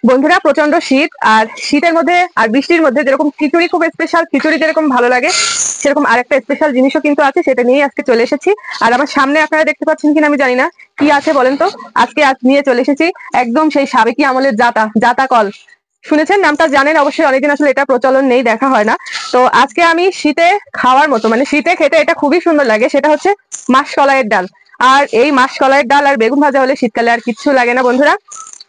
বন্ধুরা, প্রচন্ড শীত। আর শীতের মধ্যে আর বৃষ্টির মধ্যে যেরকম খিচুড়ি খুব স্পেশাল, খিচুড়ি যেরকম ভালো লাগে, সেরকম আরেকটা স্পেশাল জিনিসও কিন্তু আছে, সেটা নিয়ে আজকে চলে এসেছি। আর আমার সামনে আপনারা দেখতে পাচ্ছেন কিনা আমি জানি না, কি আছে বলেন তো। আজকে নিয়ে চলে এসেছি একদম সেই সাবেকি আমলের জাতা, জাতা কল। শুনেছেন নামটা, জানেন অবশ্যই। অনেকদিন আসলে এটা প্রচলন নেই, দেখা হয় না। তো আজকে আমি শীতে খাওয়ার মতো, মানে শীতে খেতে এটা খুবই সুন্দর লাগে, সেটা হচ্ছে মাসকলাইয়ের ডাল। আর এই মাসকলাইয়ের ডাল আর বেগুন ভাজা হলে শীতকালে আর কিচ্ছু লাগে না বন্ধুরা।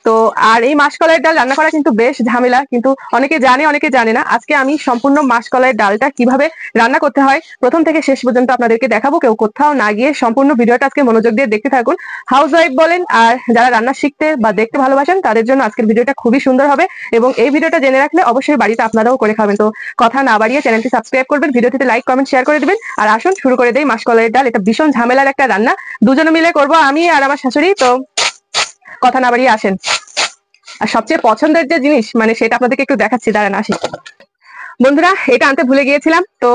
তো আর এই মাসকলাইয়ের ডাল রান্না করা কিন্তু বেশ ঝামেলা, কিন্তু অনেকে জানে অনেকে জানে না। আজকে আমি সম্পূর্ণ মাসকলাইয়ের ডালটা কিভাবে রান্না করতে হয় প্রথম থেকে শেষ পর্যন্ত আপনাদেরকে দেখাবো। কেউ কোথাও না গিয়ে সম্পূর্ণ ভিডিওটা আজকে মনোযোগ দিয়ে দেখতে থাকুন। হাউস ওয়াইফ বলেন আর যারা রান্না শিখতে বা দেখতে ভালোবাসেন তাদের জন্য আজকের ভিডিওটা খুবই সুন্দর হবে। এবং এই ভিডিওটা জেনে রাখলে অবশ্যই বাড়িতে আপনারাও করে খাবেন। তো কথা না বাড়িয়ে চ্যানেলটি সাবস্ক্রাইব করবেন, ভিডিওটিতে লাইক কমেন্ট শেয়ার করে দিবেন। আর আসুন শুরু করে দেই মাসকলাইয়ের ডাল। এটা ভীষণ ঝামেলার একটা রান্না, দুজনে মিলে করব, আমি আর আমার শাশুড়ি। তো কথা না বাড়িয়ে আসেন। আর সবচেয়ে পছন্দের যে জিনিস, মানে সেটা আপনাদেরকে একটু দেখাচ্ছি, দাঁড়ান আসি। বন্ধুরা, এটা আনতে ভুলে গিয়েছিলাম, তো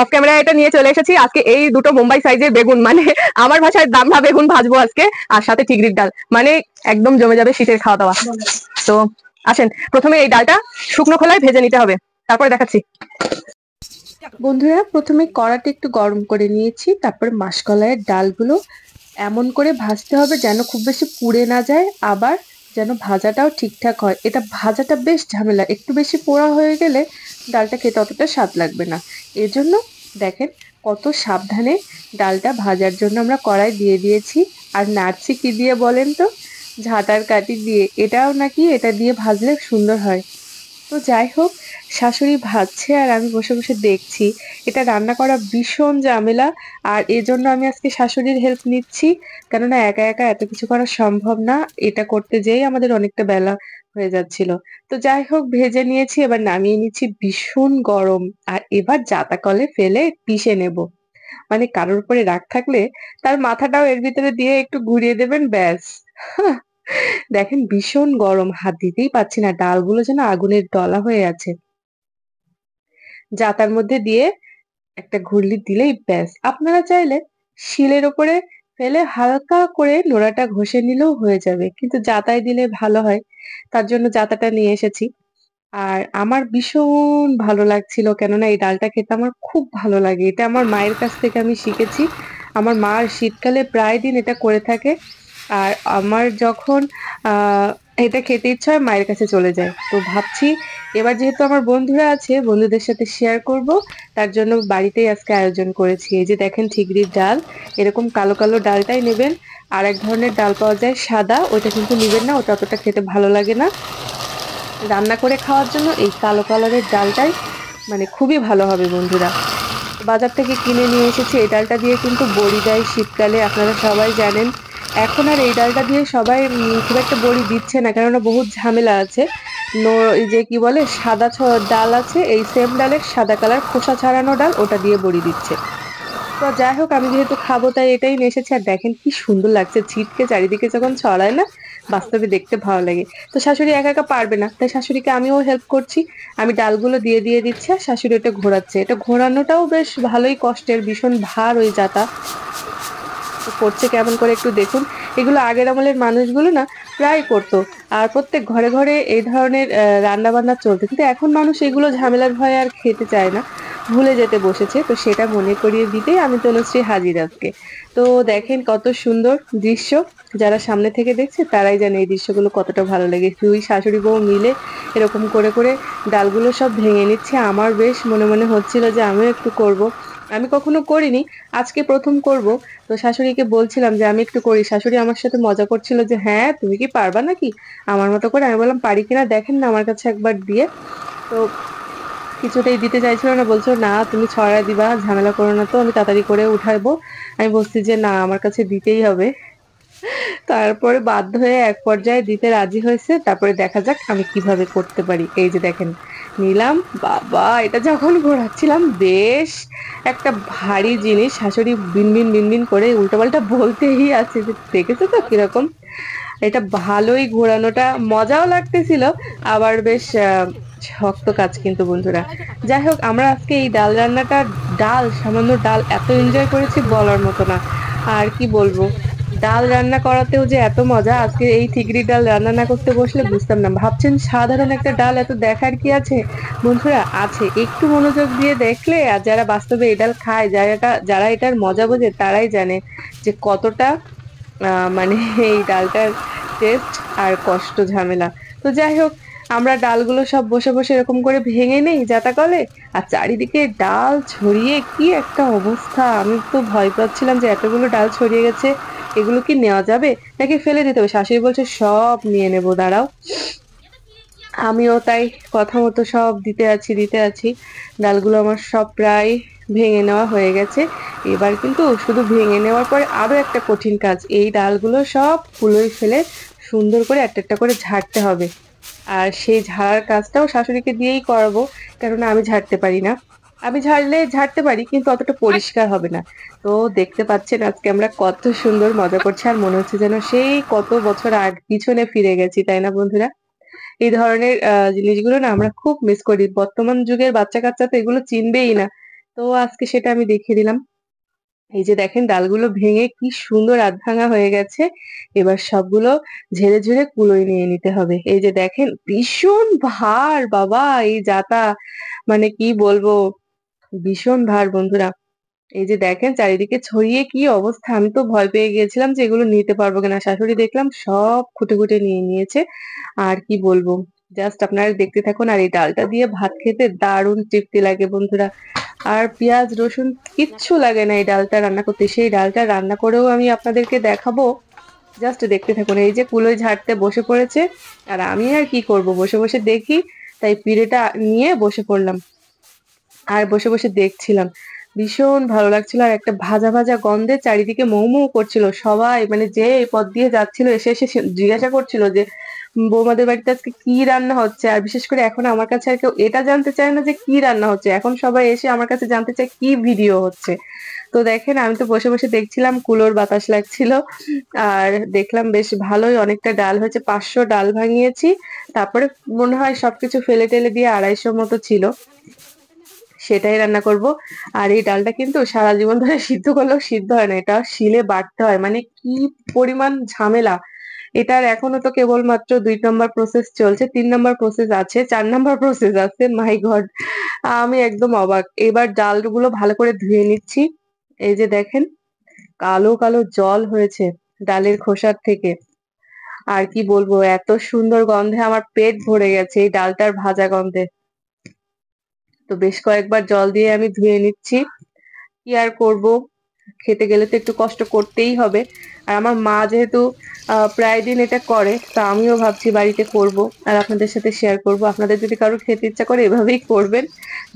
অফ ক্যামেরা এটা নিয়ে চলে এসেছি। আজকে এই দুটো মুম্বাই সাইজের বেগুন, মানে আমার ভাষায় দামনা বেগুন ভাজবো আজকে, আর সাথে চিংড়ির ডাল, মানে একদম জমে যাবে শীতের খাওয়া দাওয়া। তো আসেন, প্রথমে এই ডালটা শুকনো খোলায় ভেজে নিতে হবে, তারপরে দেখাচ্ছি। বন্ধুরা, প্রথমে কড়াতে একটু গরম করে নিয়েছি, তারপর মাসকলাইয়ের ডালগুলো এমন করে ভাজতে হবে যেন খুব বেশি পুড়ে না যায়, আবার যেন ভাজাটাও ঠিকঠাক হয়। এটা ভাজাটা বেশ ঝামেলা, একটু বেশি পোড়া হয়ে গেলে ডালটা খেতে অতটা স্বাদ লাগবে না। এজন্য দেখেন কত সাবধানে ডালটা ভাজার জন্য আমরা কড়াই দিয়ে দিয়েছি। আর নাড়ছি কি দিয়ে বলেন তো? ঝাঁটার কাঠি দিয়ে। এটাও নাকি এটা দিয়ে ভাজলে সুন্দর হয়। তো যাই হোক, শাশুড়ি ভাজছে আর আমি বসে বসে দেখছি। এটা রান্না করা ভীষণ ঝামেলা, আর এজন্য আমি আজকে শাশুড়ির হেল্প নিচ্ছি, কেননা একা একা এত কিছু করা সম্ভব না। এটা করতে যেই আমাদের অনেকটা বেলা হয়ে যাচ্ছিল। তো যাই হোক, ভেজে নিয়েছি, এবার নামিয়ে নিচ্ছি। ভীষণ গরম। আর এবার জাতা কলে ফেলে পিষে নেব। মানে কারোর উপরে রাগ থাকলে তার মাথাটাও এর ভিতরে দিয়ে একটু ঘুরিয়ে দেবেন, ব্যাস। দেখেন ভীষণ গরম, হাত দিতেই পাচ্ছি না, ডালগুলো যেন আগুনের দলা হয়ে আছে। জাতার মধ্যে দিয়ে একটা ঘুরলি দিলেই ব্যাস। আপনারা চাইলে শিলের ওপরে ফেলে হালকা করে নোড়াটা ঘষে নিলেও হয়ে যাবে, কিন্তু জাতায় দিলে ভালো হয়। তার জন্য জাতাটা নিয়ে এসেছি। আর আমার ভীষণ ভালো লাগছিল, কেননা এই ডালটা খেতে আমার খুব ভালো লাগে। এটা আমার মায়ের কাছ থেকে আমি শিখেছি। আমার মা শীতকালে প্রায় দিন এটা করে থাকে। আর আমার যখন এটা খেতে ইচ্ছা হয় মায়ের কাছে চলে যায়। তো ভাবছি এবার যেহেতু আমার বন্ধুরা আছে, বন্ধুদের সাথে শেয়ার করব, তার জন্য বাড়িতেই আজকে আয়োজন করেছি। এই যে দেখেন ঠিকরির ডাল, এরকম কালো কালো ডালটাই নেবেন। আর এক ধরনের ডাল পাওয়া যায় সাদা, ওটা কিন্তু নিবেন না, ওটা অতটা খেতে ভালো লাগে না। রান্না করে খাওয়ার জন্য এই কালো কালারের ডালটাই মানে খুবই ভালো হবে বন্ধুরা। বাজার থেকে কিনে নিয়ে এসেছি। এই ডালটা দিয়ে কিন্তু বড়ি দেয় শীতকালে, আপনারা সবাই জানেন। এখন আর এই ডালটা দিয়ে সবাই খুব একটা বড়ি দিচ্ছে না, কেননা বহুত ঝামেলা আছে। এই যে কি বলে সাদা ডাল আছে, এই সেম ডালের সাদা কালার খোসা ছাড়ানো ডাল, ওটা দিয়ে বড়ি দিচ্ছে। তো যাই হোক, আমি যেহেতু খাবো তাই এটাই নিয়ে এসেছি। আর দেখেন কি সুন্দর লাগছে, ছিটকে চারিদিকে যখন ছড়ায় না, বাস্তবে দেখতে ভালো লাগে। তো শাশুড়ি একা একা পারবে না, তাই শাশুড়িকে আমিও হেল্প করছি। আমি ডালগুলো দিয়ে দিচ্ছি, আর শাশুড়ি ওটা ঘোরাচ্ছে। এটা ঘোরানোটাও বেশ ভালোই কষ্টের, ভীষণ ভার ওই জাতা। করছে কেমন করে একটু দেখুন। এগুলো আগের আমলের মানুষগুলো না প্রায় করতো, আর প্রত্যেক ঘরে ঘরে এই ধরনের রান্না বান্না চলতো। কিন্তু এখন মানুষ এগুলো ঝামেলার ভয়ে আর খেতে চায় না, ভুলে যেতে বসেছে। তো সেটা মনে করিয়ে দিতেই আমি তনুশ্রী হাজির আজকে। তো দেখেন কত সুন্দর দৃশ্য, যারা সামনে থেকে দেখছে তারাই জানে এই দৃশ্যগুলো কতটা ভালো লাগে। দুই শাশুড়ি বউ মিলে এরকম করে করে ডালগুলো সব ভেঙে নিচ্ছে। আমার বেশ মনে মনে হচ্ছিল যে আমিও একটু করব। আমি কখনো করিনি, আজকে প্রথম করব। তো শাশুড়িকে বলছিলাম যে আমি একটু করি, শাশুড়ি আমার সাথে মজা করছিল যে হ্যাঁ তুমি কি পারবা নাকি আমার মতো করে। আমি বললাম পারি কিনা দেখেন না আমার কাছে একবার দিয়ে। তো কিছুতেই দিতে চাইছিল না, বলছো না তুমি ছড়া দিবা, ঝামেলা করো না, তো আমি তাড়াতাড়ি করে উঠাইবো। আমি বলছি যে না, আমার কাছে দিতেই হবে। তারপরে বাধ্য হয়ে এক পর্যায়ে দিতে রাজি হয়েছে। তারপরে দেখা যাক আমি কিভাবে করতে পারি। এই যে দেখেন নিলাম। বাবা, এটা যখন ঘোরাচ্ছিলাম বেশ একটা ভারী জিনিস। শাশুড়ি বিনবিন বিনবিন করে উল্টোপাল্টা বলতেই আছে যে দেখেছো তো কিরকম। এটা ভালোই ঘোরানোটা মজাও লাগতেছিল, আবার বেশ শক্ত কাজ কিন্তু বন্ধুরা। যাই হোক, আমরা আজকে এই ডাল রান্নাটা, সামান্য ডাল এত এনজয় করেছি বলার মতো না। আর কি বলবো, ডাল রান্না করাতেও যে এত মজা, আজকে এই ঠিকরি ডাল রান্না না করতে বসলে বুঝতাম না। ভাবছেন সাধারণ একটা ডাল এত দেখার কি আছে? বন্ধুরা আছে। একটু মনোযোগ দিয়ে দেখলে আর যারা বাস্তবে এই ডাল খায়, যারা এটার মজা বোঝে তারাই জানে যে কতটা মানে এই ডালটার টেস্ট আর কষ্ট ঝামেলা। তো যাই হোক, আমরা ডালগুলো সব বসে, বসে এরকম করে ভেঙে নেই যাতা কলে। আর চারিদিকে ডাল ছড়িয়ে কি একটা অবস্থা! আমি তো ভয় পাচ্ছিলাম যে এতগুলো ডাল ছড়িয়ে গেছে, এগুলো কি নেওয়া যাবে নাকি ফেলে দিতে হবে? শাশুড়ি বলছে, "সব নিয়ে নেবো, দাঁড়াও।" আমিও তাই কথা মতো সব দিতে আছি। ডালগুলো আমার সব প্রায় ভেঙে নেওয়া হয়ে গেছে। এবার কিন্তু শুধু ভেঙে নেওয়ার পরে আরো একটা কঠিন কাজ। এই ডালগুলো সব কুলোয় ফেলে সুন্দর করে একটা করে ঝাড়তে হবে। আর সেই ঝাড়ার কাজটাও শাশুড়িকে দিয়েই করাবো। কেননা আমি ঝাড়তে পারি না। আমি ঝাড়তে পারি কিন্তু অতটা পরিষ্কার হবে না। তো দেখতে পাচ্ছেন আজকে আমরা কত সুন্দর মজা করছি। আর মনে হচ্ছে যেন সেই কত বছর পিছনে ফিরে গেছি, তাই না বন্ধুরা? এই ধরনের জিনিসগুলো না আমরা খুব মিস করি। বর্তমান যুগের বাচ্চা-কাচ্চা তো এগুলো চিনবেই না। তো আজকে সেটা আমি দেখিয়ে দিলাম। এই যে দেখেন ডালগুলো ভেঙে কি সুন্দর আধভাঙা হয়ে গেছে। এবার সবগুলো ঝেড়ে, ঝেড়ে কুলোয় নিয়ে নিতে হবে। এই যে দেখেন ভীষণ ভার বাবা এই যাতা, মানে কি বলবো, ভীষণ ভার বন্ধুরা। এই যে দেখেন চারিদিকে ছড়িয়ে কি অবস্থা! আমি তো ভয় পেয়ে গিয়েছিলাম যে এগুলো নিতে পারবো কিনা। শাশুড়ি দেখলাম সব খুঁটে, খুঁটে নিয়ে নিয়েছে। আর কি বলবো, জাস্ট আপনারা দেখতে থাকুন। আর এই ডালটা দিয়ে ভাত খেতে দারুণ তৃপ্তি লাগে বন্ধুরা। আর পেঁয়াজ রসুন কিচ্ছু লাগে না এই ডালটা রান্না করতে। সেই ডালটা রান্না করেও আমি আপনাদেরকে দেখাবো। জাস্ট দেখতে থাকুন। এই যে কুলোয় ঝাড়তে বসে পড়েছে। আর আমি আর কি করব, বসে, বসে দেখি। তাই পিঁড়েটা নিয়ে বসে পড়লাম। আর বসে, বসে দেখছিলাম। ভীষণ ভালো লাগছিল। আর একটা ভাজা, ভাজা গন্ধে চারিদিকে মৌ, মৌ করছিল। সবাই মানে যে এই পথ দিয়ে যাচ্ছিল এসে জিজ্ঞাসা করছিল যে, "বৌমাদের বাড়িতে আজকে কি রান্না হচ্ছে?" আর বিশেষ করে এখন আমার কাছে আর কেউ এটা জানতে চায় না যে কি রান্না হচ্ছে। এখন সবাই এসে আমার কাছে জানতে চায় কি ভিডিও হচ্ছে। তো দেখেন আমি তো বসে, বসে দেখছিলাম, কুলোর বাতাস লাগছিল। আর দেখলাম বেশ ভালোই অনেকটা ডাল হয়েছে। ৫০০ ডাল ভাঙিয়েছি। তারপরে মনে হয় সবকিছু ফেলে-টেলে দিয়ে ২৫০ মতো ছিল। সেটাই রান্না করব। আর এই ডালটা কিন্তু সারা জীবন ধরে সিদ্ধ করলেও সিদ্ধ হয় না। এটা শিলে বাটতে হয়। মানে কি পরিমাণ ঝামেলা। এটার এখনো তো কেবলমাত্র ২ নম্বর প্রসেস চলছে। ৩ নম্বর প্রসেস আছে, ৪ নম্বর প্রসেস আছে। মাই গড! আমি একদম অবাক। এবার ডালগুলো ভালো করে ধুয়ে নিচ্ছি। এই যে দেখেন কালো, কালো জল হয়েছে ডালের খোসার থেকে। আর কি বলবো, এত সুন্দর গন্ধে আমার পেট ভরে গেছে এই ডালটার ভাজা গন্ধে। তো বেশ কয়েকবার জল দিয়ে আমি ধুয়ে নিচ্ছি। কি আর করব, খেতে গেলে তো একটু কষ্ট করতেই হবে। আর আমার মা যেহেতু প্রায় দিন এটা করে, তা আমিও ভাবছি বাড়িতে করব আর আপনাদের সাথে শেয়ার করব। আপনাদের যদি কারোর খেতে ইচ্ছা করে এভাবেই করবেন।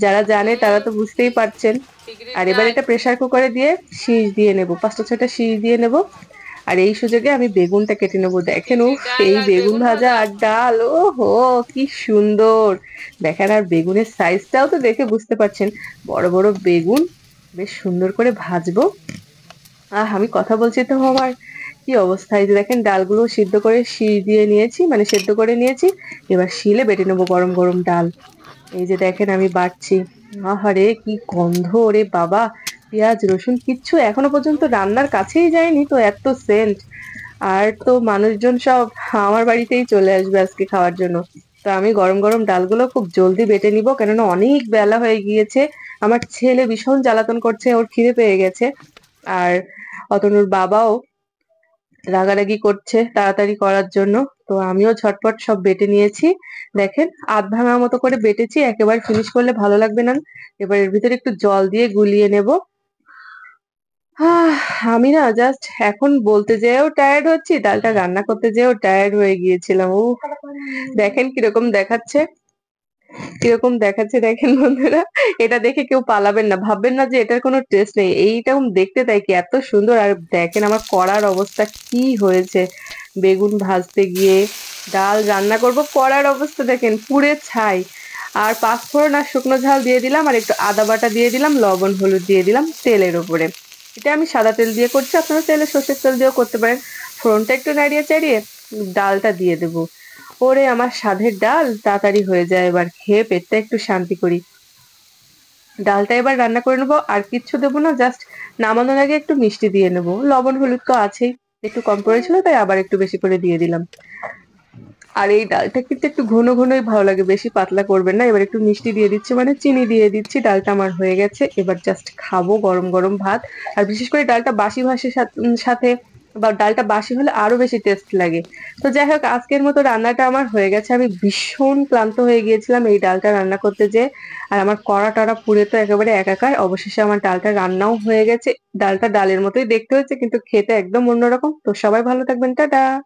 যারা জানে তারা তো বুঝতেই পারছেন। আর এবার এটা প্রেসার কুকারে দিয়ে শীষ দিয়ে নেব। ৫টা ৬টা শীষ দিয়ে নেব। আর এই সুযোগে আমি বেগুনটা কেটে নেবো। দেখেন উফ, এই বেগুন ভাজা আর ডাল, ওহো কি সুন্দর! দেখেন আর বেগুনের সাইজটাও তো দেখে বুঝতে পারছেন। বড়, বড় বেগুন বেশ সুন্দর করে ভাজবো। আমি কথা বলছি তো আমার কি অবস্থা! এই যে দেখেন ডালগুলো সিদ্ধ করে শিষ দিয়ে নিয়েছি, মানে সেদ্ধ করে নিয়েছি। এবার শিলে বেটে নেবো গরম, গরম ডাল। এই যে দেখেন আমি বাটছি। আহারে কি গন্ধ ওরে বাবা! পেঁয়াজ রসুন কিচ্ছু এখনো পর্যন্ত রান্নার কাছেই যায়নি, তো এত সেন্ট! আর তো মানুষজন সব আমার বাড়িতেই চলে আসবে আজকে খাওয়ার জন্য। তো আমি গরম, গরম ডালগুলো খুব জলদি বেটে নিবো, কেননা অনেক বেলা হয়ে গিয়েছে। আমার ছেলে ভীষণ জ্বালাতন করছে, ওর খিদে পেয়ে গেছে। আর অতনুর বাবাও রাগারাগি করছে তাড়াতাড়ি করার জন্য। তো আমিও ঝটপট সব বেটে নিয়েছি। দেখেন আধ ভাঙা মতো করে বেটেছি, একেবারে ফিনিশ করলে ভালো লাগবে না। এবার এর ভিতরে একটু জল দিয়ে গুলিয়ে নেব। আহ আমি না জাস্ট এখন বলতে যেয়েও টায়ার্ড হচ্ছি, ডালটা রান্না করতে যেয়েও টায়ার্ড হয়ে গিয়েছিলাম। উফ! দেখেন কিরকম দেখাচ্ছে, কিরকম দেখাচ্ছে দেখেন বন্ধুরা। এটা দেখে কেউ পালাবেন না, ভাববেন না যে এটার কোনো টেস্ট নেই। এইরকম দেখতে তাই কি এত সুন্দর। আর দেখেন আমার কড়ার অবস্থা কি হয়েছে। বেগুন ভাজতে গিয়ে ডাল রান্না করব, কড়ার অবস্থা দেখেন পুড়ে ছাই। আর পাঁচফোড়ন আর শুকনো ঝাল দিয়ে দিলাম, আর একটু আদা বাটা দিয়ে দিলাম, লবণ হলুদ দিয়ে দিলাম তেলের উপরে। এটা আমি সাদা তেল দিয়ে করছি, আপনারা চাইলে সর্ষের তেল দিয়েও করতে পারেন। ফোড়নটা একটু নাড়িয়ে চাড়িয়ে ডালটা দিয়ে দেবো। ওরে আমার সাধের ডাল তাড়াতাড়ি হয়ে যায়, এবার খেয়ে পেটটা একটু শান্তি করি। ডালটা এবার রান্না করে নেবো, আর কিচ্ছু দেবো না, জাস্ট নামানোর আগে একটু মিষ্টি দিয়ে নেবো, লবণ হলুদ তো আছেই। একটু কম পড়েছিল তাই আবার একটু বেশি করে দিয়ে দিলাম। আর এই ডালটা কিন্তু একটু ঘন ঘনই ভালো লাগে, বেশি পাতলা করবেন না। এবার একটু মিষ্টি দিয়ে দিচ্ছি, মানে চিনি দিয়ে দিচ্ছি। ডালটা আমার হয়ে গেছে, এবার জাস্ট খাবো গরম গরম ভাত। আর বিশেষ করে ডালটা বাসি ভাতের সাথে বা ডালটা বাসি হলে আরো বেশি টেস্ট লাগে। তো যাই হোক, আজকের মতো রান্নাটা আমার হয়ে গেছে। আমি ভীষণ ক্লান্ত হয়ে গিয়েছিলাম এই ডালটা রান্না করতে যেয়ে। আর আমার কড়া টড়া পুড়ে তো একেবারে একাকার। অবশেষে আমার ডালটা রান্নাও হয়ে গেছে। ডালটা ডালের মতোই দেখতে হয়েছে কিন্তু খেতে একদম অন্যরকম। তো সবাই ভালো থাকবেন, টাটা।